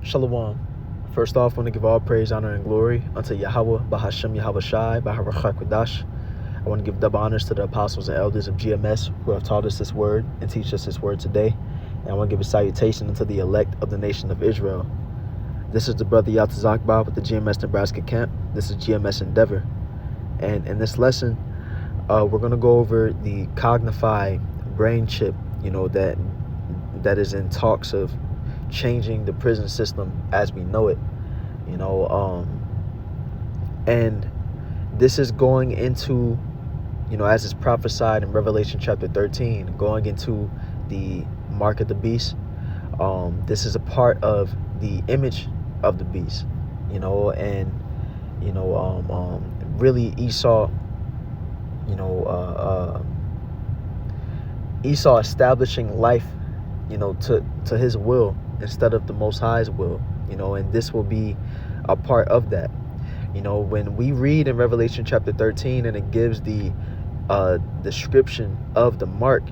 Shalom. First off, I want to give all praise, honor, and glory unto Yahweh, Bahashem Yahweh Shai, Baharachah Kodash. I want to give double honors to the apostles and elders of GMS who have taught us this word and teach us this word today. And I want to give a salutation unto the elect of the nation of Israel. This is the brother Yatazakba with the GMS Nebraska camp. This is GMS Endeavor. And in this lesson, we're going to go over the Cognify brain chip, that is in talks of changing the prison system as we know it, and this is going into, as is prophesied in Revelation chapter 13, going into the mark of the beast. This is a part of the image of the beast, really Esau, Esau establishing life, to his will instead of the Most High's will, and this will be a part of that. When we read in Revelation chapter 13 and it gives the description of the mark,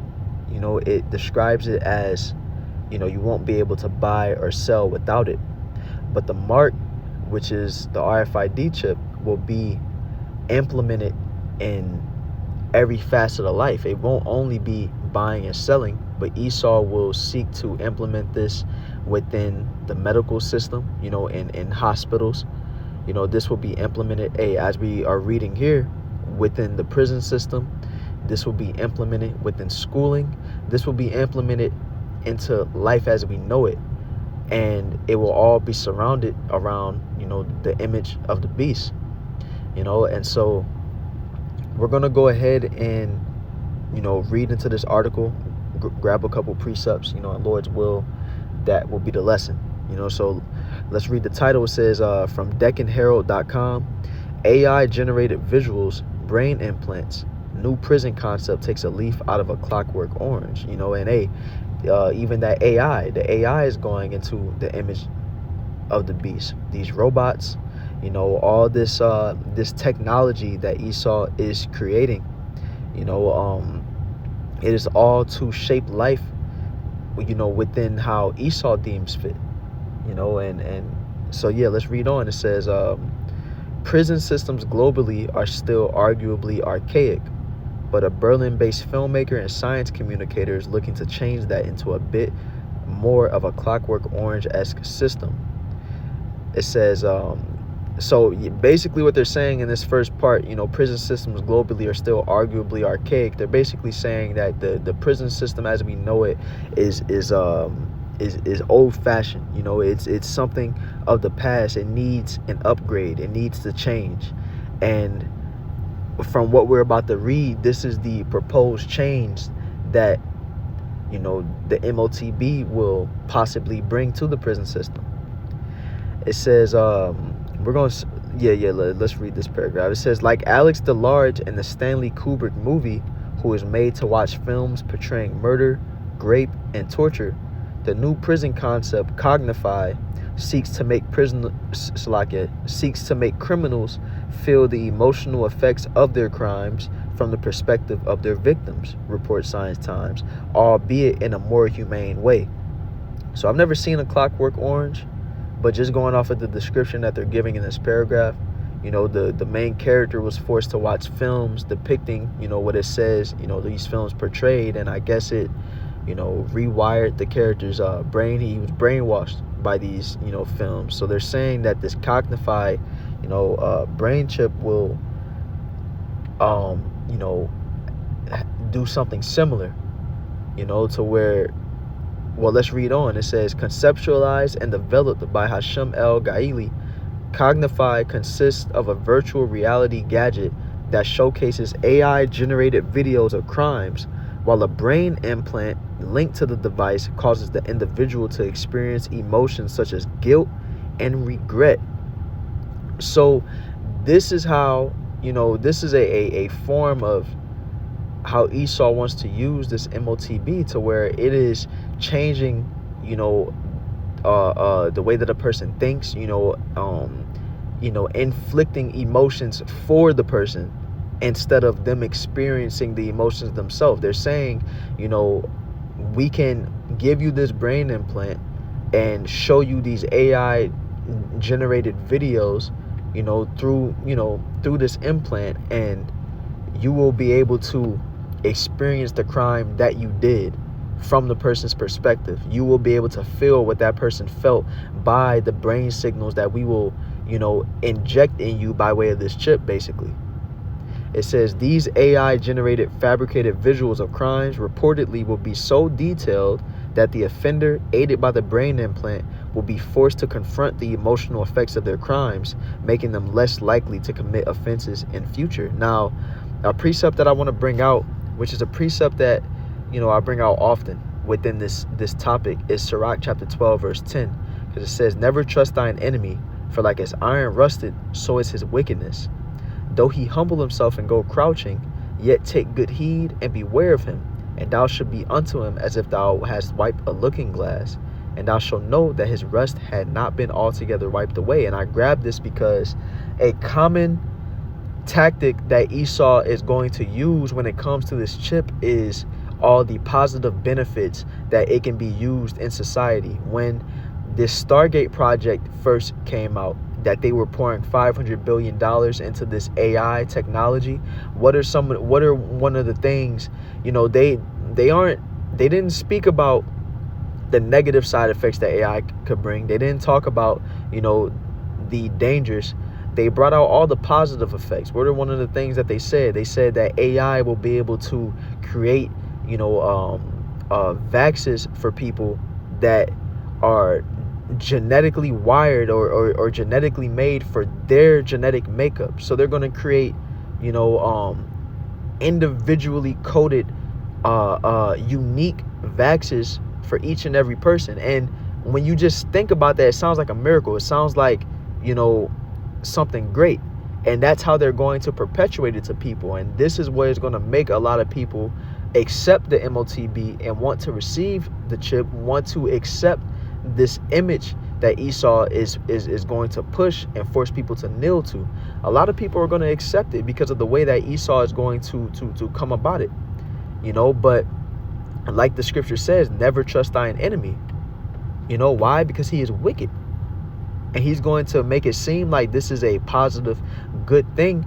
it describes it as, you won't be able to buy or sell without it. But the mark, which is the RFID chip, will be implemented in every facet of life. It won't only be buying and selling, but Esau will seek to implement this within the medical system, in hospitals. This will be implemented, as we are reading here, within the prison system. This will be implemented within schooling. This will be implemented into life as we know it. And it will all be surrounded around, the image of the beast, and so we're going to go ahead and, read into this article, grab a couple precepts, in Lord's will, that will be the lesson, so let's read the title. It says, from DeccanHerald.com, AI generated visuals, brain implants, new prison concept takes a leaf out of a Clockwork Orange, and even that AI, the AI is going into the image of the beast. These robots, all this this technology that Esau is creating, it is all to shape life, within how Esau deems fit, and so let's read on. It says, prison systems globally are still arguably archaic, but a Berlin-based filmmaker and science communicator is looking to change that into a bit more of a Clockwork Orange-esque system. It says, so basically what they're saying in this first part, prison systems globally are still arguably archaic. They're basically saying that the prison system as we know it is old-fashioned. It's something of the past. It needs an upgrade. It needs to change. And from what we're about to read, this is the proposed change that, the MOTB will possibly bring to the prison system. It says, let's read this paragraph. It says, like Alex DeLarge in the Stanley Kubrick movie, who is made to watch films portraying murder, rape, and torture, the new prison concept, Cognify, seeks to make criminals feel the emotional effects of their crimes from the perspective of their victims, reports Science Times, albeit in a more humane way. So I've never seen a Clockwork Orange, but just going off of the description that they're giving in this paragraph, the main character was forced to watch films depicting, what it says, these films portrayed, and I guess it, rewired the character's brain. He was brainwashed by these, films. So they're saying that this Cognify, brain chip will, do something similar, to where, well, let's read on. It says, conceptualized and developed by Hashem El Gaili, Cognify consists of a virtual reality gadget that showcases AI-generated videos of crimes, while a brain implant linked to the device causes the individual to experience emotions such as guilt and regret. So this is how, this is a form of how Esau wants to use this MOTB to where it is changing, the way that a person thinks, inflicting emotions for the person instead of them experiencing the emotions themselves. They're saying, we can give you this brain implant and show you these AI generated videos, through this implant, and you will be able to experience the crime that you did from the person's perspective. You will be able to feel what that person felt by the brain signals that we will, inject in you by way of this chip, basically. It says these AI generated fabricated visuals of crimes reportedly will be so detailed that the offender, aided by the brain implant, will be forced to confront the emotional effects of their crimes, making them less likely to commit offenses in future. Now, a precept that I want to bring out, which is a precept that, I bring out often within this topic, is Sirach chapter 12, verse 10, because it says, never trust thine enemy, for like as iron rusted, so is his wickedness. Though he humble himself and go crouching, yet take good heed and beware of him, and thou shalt be unto him as if thou hadst wiped a looking glass, and thou shalt know that his rust had not been altogether wiped away. And I grabbed this because a common tactic that Esau is going to use when it comes to this chip is all the positive benefits that it can be used in society. When this Stargate project first came out, that they were pouring $500 billion into this AI technology, what are one of the things, they didn't speak about the negative side effects that AI could bring. They didn't talk about, the dangers. They brought out all the positive effects. What are one of the things that they said? They said that AI will be able to create, vaccines for people that are genetically wired or genetically made for their genetic makeup. So they're going to create, individually coded, unique vaccines for each and every person. And when you just think about that, it sounds like a miracle. It sounds like, something great. And that's how they're going to perpetuate it to people. And this is what is going to make a lot of people accept the MOTB and want to receive the chip, want to accept this image that Esau is going to push and force people to kneel to. A lot of people are going to accept it because of the way that Esau is going to come about it. But like the scripture says, never trust thine enemy. Why? Because he is wicked. And he's going to make it seem like this is a positive, good thing.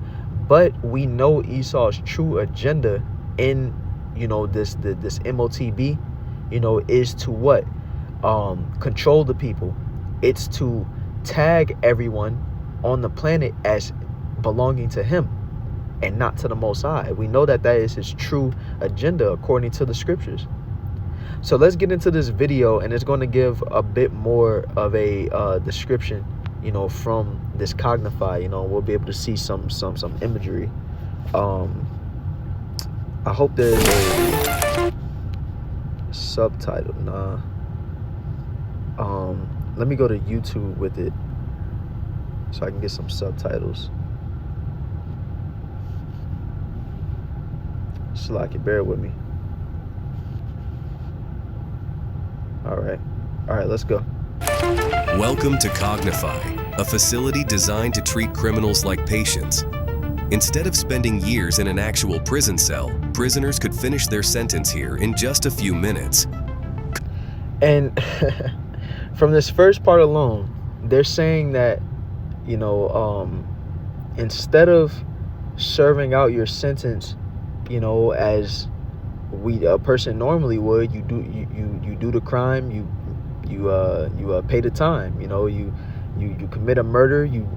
But we know Esau's true agenda in, this MOTB, is to what? Control the people. It's to tag everyone on the planet as belonging to him and not to the Most High. We know that is his true agenda according to the scriptures. So let's get into this video, and it's going to give a bit more of a description, from this Cognify. We'll be able to see some imagery. I hope there's a subtitle. Let me go to YouTube with it so I can get some subtitles. Slacky, bear with me. All right, let's go. Welcome to Cognify, a facility designed to treat criminals like patients. Instead of spending years in an actual prison cell, prisoners could finish their sentence here in just a few minutes. And from this first part alone, they're saying that, instead of serving out your sentence, as a person normally would, you do the crime, you pay the time, you commit a murder, you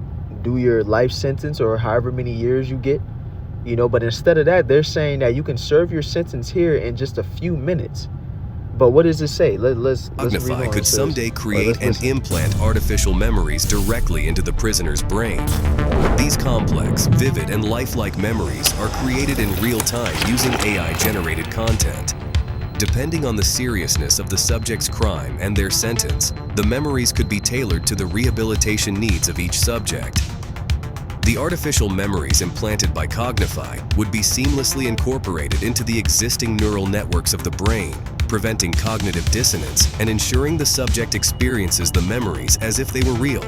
do your life sentence or however many years you get, but instead of that, they're saying that you can serve your sentence here in just a few minutes. But what does it say? Let's Cognify could someday create and implant artificial memories directly into the prisoner's brain. These complex, vivid, and lifelike memories are created in real time using AI-generated content. Depending on the seriousness of the subject's crime and their sentence, the memories could be tailored to the rehabilitation needs of each subject. The artificial memories implanted by Cognify would be seamlessly incorporated into the existing neural networks of the brain, preventing cognitive dissonance and ensuring the subject experiences the memories as if they were real.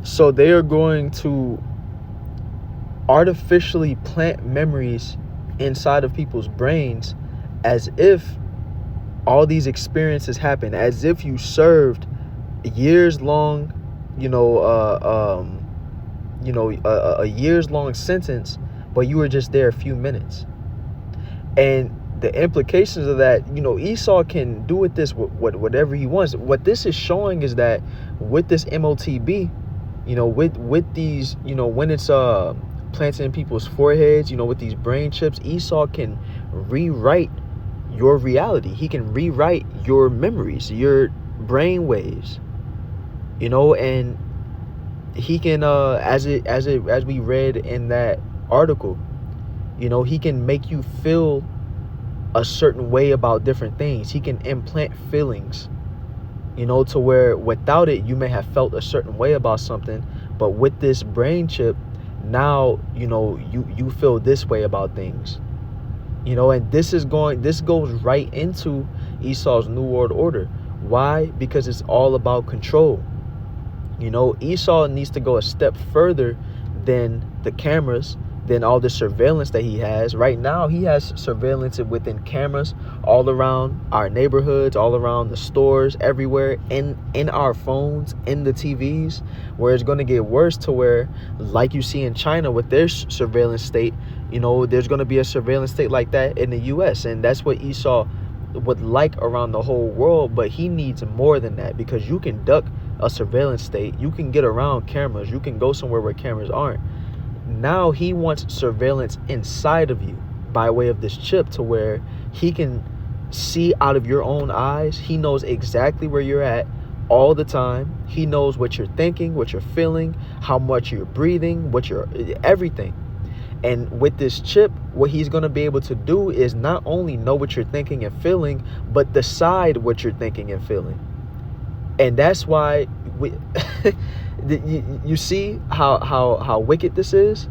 So they are going to artificially plant memories inside of people's brains as if all these experiences happened, as if you served years long, a years long sentence, but you were just there a few minutes. And the implications of that, Esau can do with this whatever he wants. What this is showing is that with this MOTB, with these, when it's planted in people's foreheads, with these brain chips, Esau can rewrite your reality. He can rewrite your memories, your brain waves, and he can, as we read in that article, he can make you feel a certain way about different things. He can implant feelings, to where without it, you may have felt a certain way about something, but with this brain chip, now, you feel this way about things, and this goes right into Esau's New World Order. Why? Because it's all about control. Esau needs to go a step further than the cameras, than all the surveillance that he has. Right now, he has surveillance within cameras all around our neighborhoods, all around the stores, everywhere, in our phones, in the TVs, where it's going to get worse to where, like you see in China with their surveillance state, there's going to be a surveillance state like that in the US. And that's what Esau would like around the whole world, but he needs more than that, because you can duck a surveillance state, you can get around cameras, you can go somewhere where cameras aren't. Now he wants surveillance inside of you by way of this chip, to where he can see out of your own eyes. He knows exactly where you're at all the time. He knows what you're thinking, what you're feeling, how much you're breathing, everything. And with this chip, what he's going to be able to do is not only know what you're thinking and feeling, but decide what you're thinking and feeling. And that's why you see how wicked this is,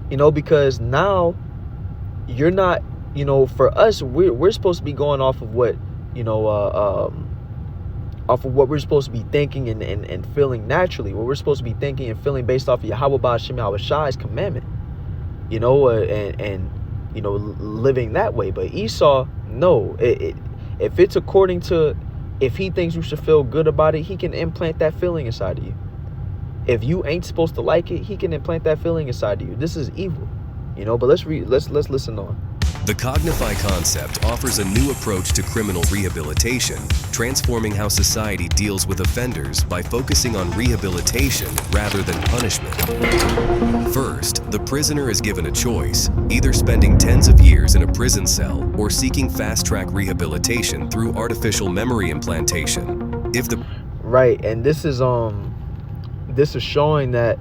because now you're not, for us, we're supposed to be going off of what, off of what we're supposed to be thinking and feeling naturally, what we're supposed to be thinking and feeling based off of Yahweh Ba'ashem Yahweh Shai's commandment, living that way. But Esau, no, if it's according to, if he thinks you should feel good about it, he can implant that feeling inside of you. If you ain't supposed to like it, he can implant that feeling inside of you. This is evil, but let's listen on. The Cognify concept offers a new approach to criminal rehabilitation, transforming how society deals with offenders by focusing on rehabilitation rather than punishment. First, the prisoner is given a choice, either spending tens of years in a prison cell or seeking fast-track rehabilitation through artificial memory implantation. Right, and this is showing that,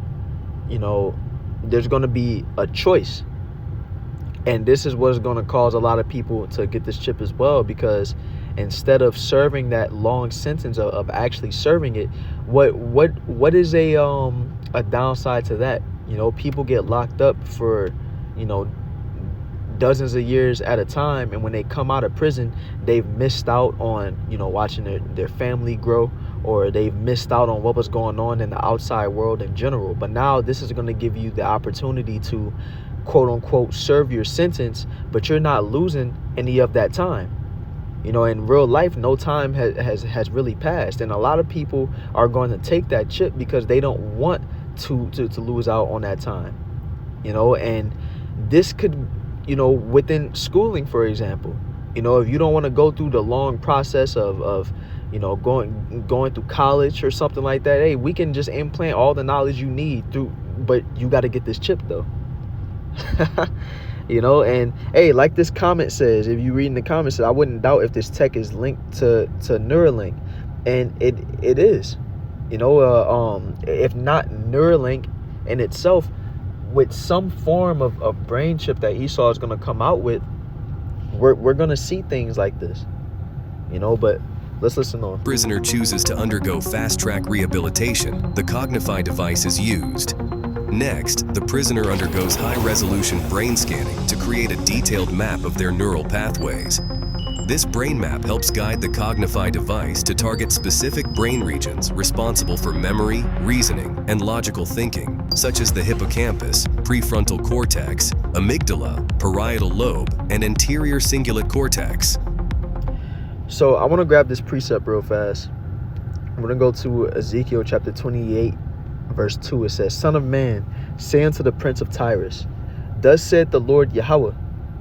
there's going to be a choice. And this is what's going to cause a lot of people to get this chip as well, because instead of serving that long sentence of actually serving it, what is a downside to that? People get locked up for, dozens of years at a time, and when they come out of prison, they've missed out on, watching their family grow, or they've missed out on what was going on in the outside world in general. But now this is going to give you the opportunity to, quote unquote, serve your sentence, but you're not losing any of that time. In real life, no time has really passed, and a lot of people are going to take that chip because they don't want to lose out on that time. And this could, within schooling, for example, if you don't want to go through the long process of going through college or something like that, hey, we can just implant all the knowledge you need but you got to get this chip though. And hey, like this comment says, if you read in the comments, I wouldn't doubt if this tech is linked to Neuralink, and it is, if not Neuralink in itself, with some form of brain chip that Esau is going to come out with, we're going to see things like this, but let's listen on. Prisoner chooses to undergo fast-track rehabilitation, the Cognify device is used. Next, the prisoner undergoes high-resolution brain scanning to create a detailed map of their neural pathways. This brain map helps guide the Cognify device to target specific brain regions responsible for memory, reasoning, and logical thinking, such as the hippocampus, prefrontal cortex, amygdala, parietal lobe, and anterior cingulate cortex. So I want to grab this precept real fast. I'm going to go to Ezekiel chapter 28, verse 2. It says, Son of man, say unto the prince of Tyrus, Thus saith the Lord Yahweh,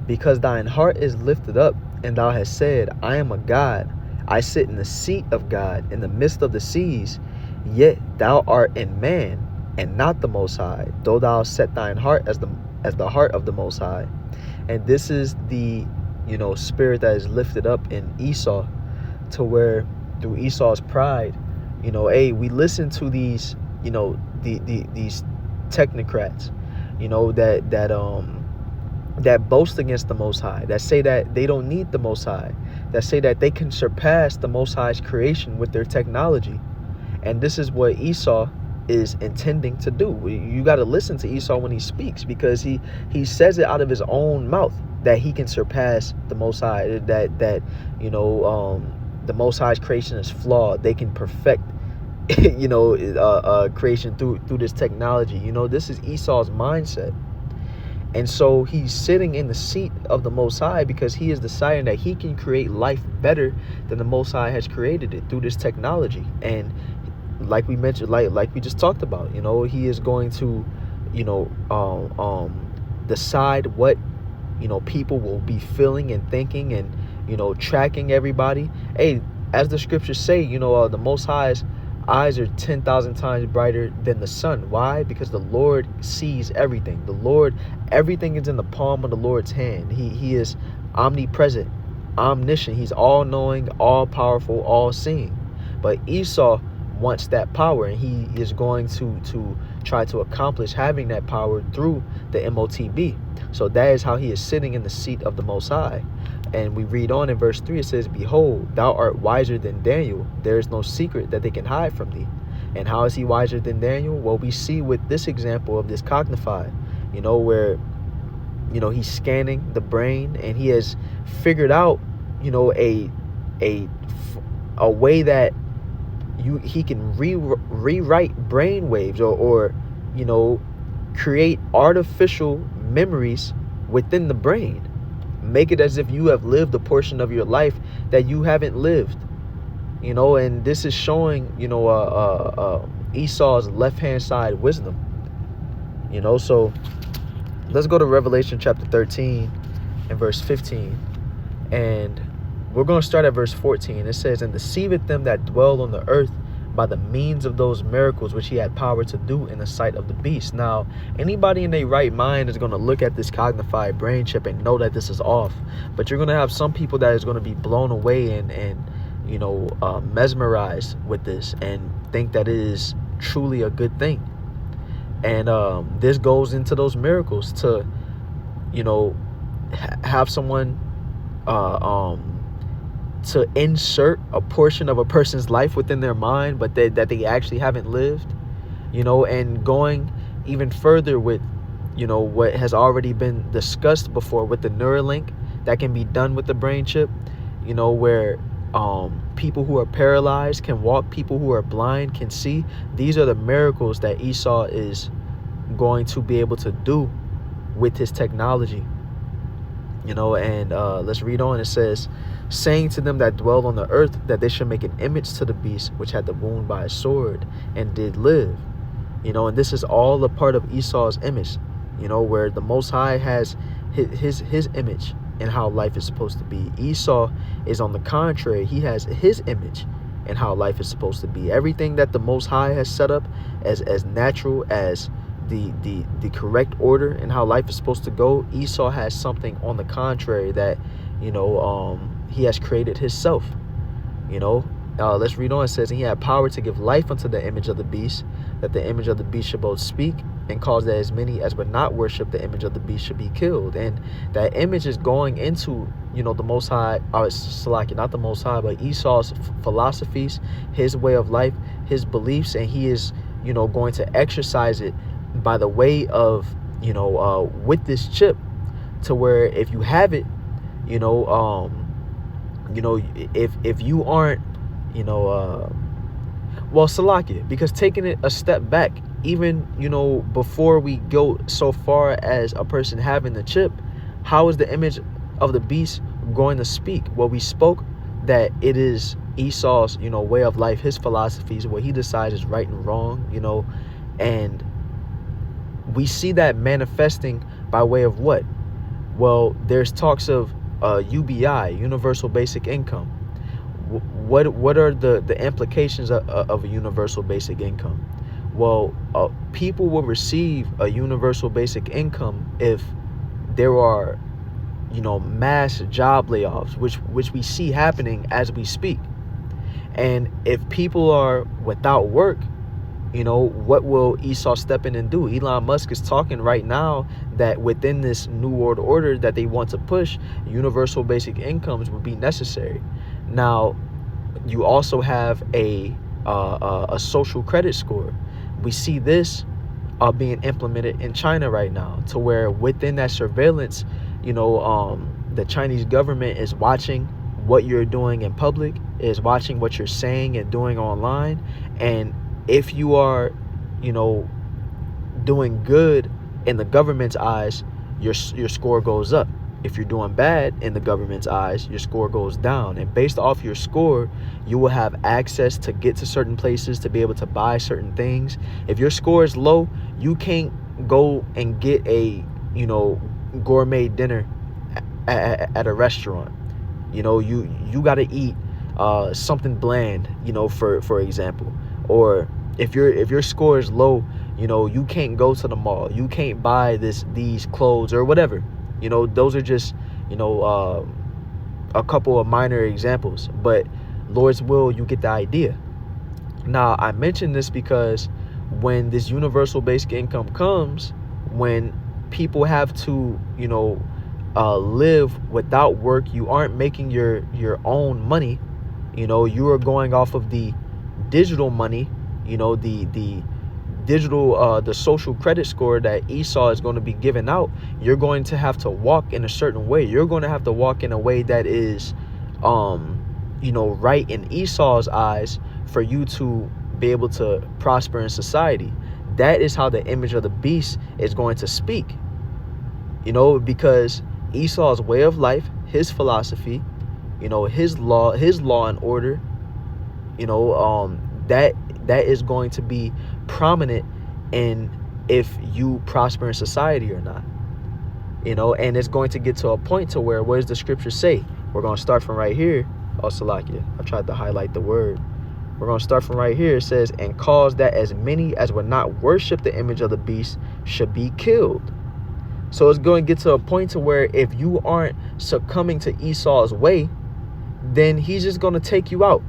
because thine heart is lifted up, and thou hast said, I am a God, I sit in the seat of God in the midst of the seas, yet thou art in man, and not the Most High, though thou set thine heart as the heart of the Most High. And this is the, spirit that is lifted up in Esau, to where through Esau's pride, hey, we listen to these, these technocrats, that boast against the Most High, that say that they don't need the Most High, that say that they can surpass the Most High's creation with their technology. And this is what Esau is intending to do. You got to listen to Esau when he speaks, because he says it out of his own mouth that he can surpass the Most High, that the Most High's creation is flawed. They can perfect creation through this technology. This is Esau's mindset. And so he's sitting in the seat of the Most High because he is deciding that he can create life better than the Most High has created it through this technology. And like we mentioned, like we just talked about, he is going to, decide what, people will be feeling and thinking, and, tracking everybody. Hey, as the scriptures say, the Most High's eyes are 10,000 times brighter than the sun. Why? Because the Lord sees everything. Everything is in the palm of the Lord's hand. He is omnipresent, omniscient. He's all-knowing, all-powerful, all-seeing. But Esau wants that power, and he is going to try to accomplish having that power through the MOTB. So that is how he is sitting in the seat of the Most High. And we read on in verse 3, it says, Behold, thou art wiser than Daniel. There is no secret that they can hide from thee. And how is he wiser than Daniel? Well, we see with this example of this Cognify, where, he's scanning the brain, and he has figured out, a way that he can rewrite brain waves or create artificial memories within the brain. Make it as if you have lived a portion of your life that you haven't lived, and this is showing, Esau's left-hand side wisdom, so let's go to Revelation chapter 13 and verse 15, and we're going to start at verse 14. It says, And deceiveth them that dwell on the earth by the means of those miracles which he had power to do in the sight of the beast. Now, anybody in their right mind is going to look at this Cognify brain chip and know that this is off. But you're going to have some people that is going to be blown away and mesmerized with this and think that it is truly a good thing. And this goes into those miracles to, have someone to insert a portion of a person's life within their mind, but that they actually haven't lived, and going even further with, what has already been discussed before with the Neuralink that can be done with the brain chip, where people who are paralyzed can walk, people who are blind can see. These are the miracles that Esau is going to be able to do with his technology. And let's read on. It says, saying to them that dwell on the earth that they should make an image to the beast which had the wound by a sword and did live. And this is all a part of Esau's image, where the Most High has his image and how life is supposed to be. Esau is on the contrary. He has his image and how life is supposed to be. Everything that the Most High has set up as natural as the correct order and how life is supposed to go, Esau has something on the contrary that he has created himself. Let's read on. It says, and he had power to give life unto the image of the beast, that the image of the beast should both speak and cause that as many as would not worship the image of the beast should be killed. And that image is going into the Most High, not the Most High, but Esau's philosophies, his way of life, his beliefs, and he is going to exercise it by the way of with this chip, to where if you have it, if you aren't Salakia, because taking it a step back, even before we go so far as a person having the chip, how is the image of the beast going to speak? Well, we spoke that it is Esau's, way of life, his philosophies, what he decides is right and wrong, and we see that manifesting by way of what? Well, there's talks of UBI, universal basic income. What are the implications of a universal basic income? Well, people will receive a universal basic income if there are, mass job layoffs, which we see happening as we speak. And if people are without work, what will Esau step in and do? Elon Musk is talking right now that within this new world order that they want to push, universal basic incomes would be necessary. Now, you also have a social credit score. We see this being implemented in China right now, to where within that surveillance, the Chinese government is watching what you're doing in public, is watching what you're saying and doing online. And if you are, doing good in the government's eyes, your score goes up. If you're doing bad in the government's eyes, your score goes down. And based off your score, you will have access to get to certain places, to be able to buy certain things. If your score is low, you can't go and get a, gourmet dinner at a restaurant. You got to eat something bland, for example. Or if your score is low, you can't go to the mall. You can't buy these clothes or whatever. Those are just, a couple of minor examples, but Lord's will, you get the idea. Now, I mention this because when this universal basic income comes, when people have to, live without work, you aren't making your own money. You are going off of the digital money, the digital, the social credit score that Esau is going to be giving out. You're going to have to walk in a certain way. You're going to have to walk in a way that is, right in Esau's eyes for you to be able to prosper in society. That is how the image of the beast is going to speak, because Esau's way of life, his philosophy, his law and order, that is going to be prominent in if you prosper in society or not, and it's going to get to a point to where, what does the scripture say? We're going to start from right here. Oh, Salakia, I tried to highlight the word. We're going to start from right here. It says, and cause that as many as would not worship the image of the beast should be killed. So it's going to get to a point to where if you aren't succumbing to Esau's way, then he's just going to take you out.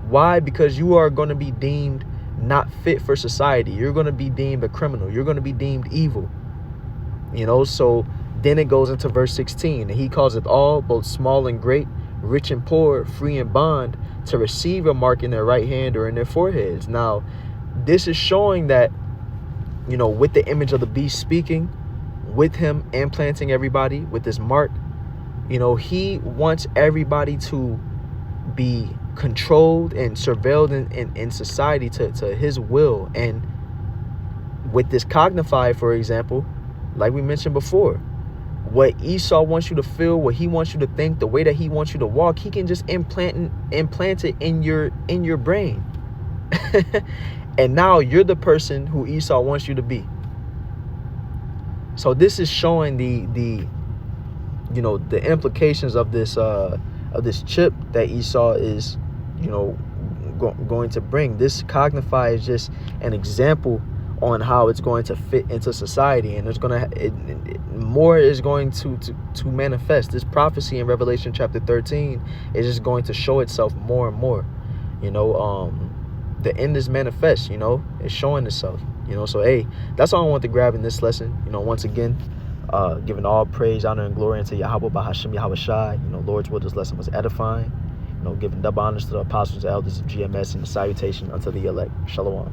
Why? Because you are going to be deemed not fit for society. You're going to be deemed a criminal. You're going to be deemed evil. So then it goes into verse 16. And he calls it all, both small and great, rich and poor, free and bond, to receive a mark in their right hand or in their foreheads. Now, this is showing that, with the image of the beast speaking, with him implanting everybody with this mark, he wants everybody to be controlled and surveilled in society to his will. And with this Cognify, for example, like we mentioned before, what Esau wants you to feel, what he wants you to think, the way that he wants you to walk, he can just implant it in your brain. And now you're the person who Esau wants you to be. So this is showing the implications of this chip that Esau is going to bring. This Cognify is just an example on how it's going to fit into society, and more is going to manifest. This prophecy in Revelation chapter 13 is just going to show itself more and more. The end is manifest. It's showing itself. So hey, that's all I want to grab in this lesson. Once again, giving all praise, honor, and glory unto Yahweh Bahashim Yahweh Shai. Lord's will, this lesson was edifying. Giving double honors to the apostles and elders of GMS, and the salutation unto the elect. Shalom.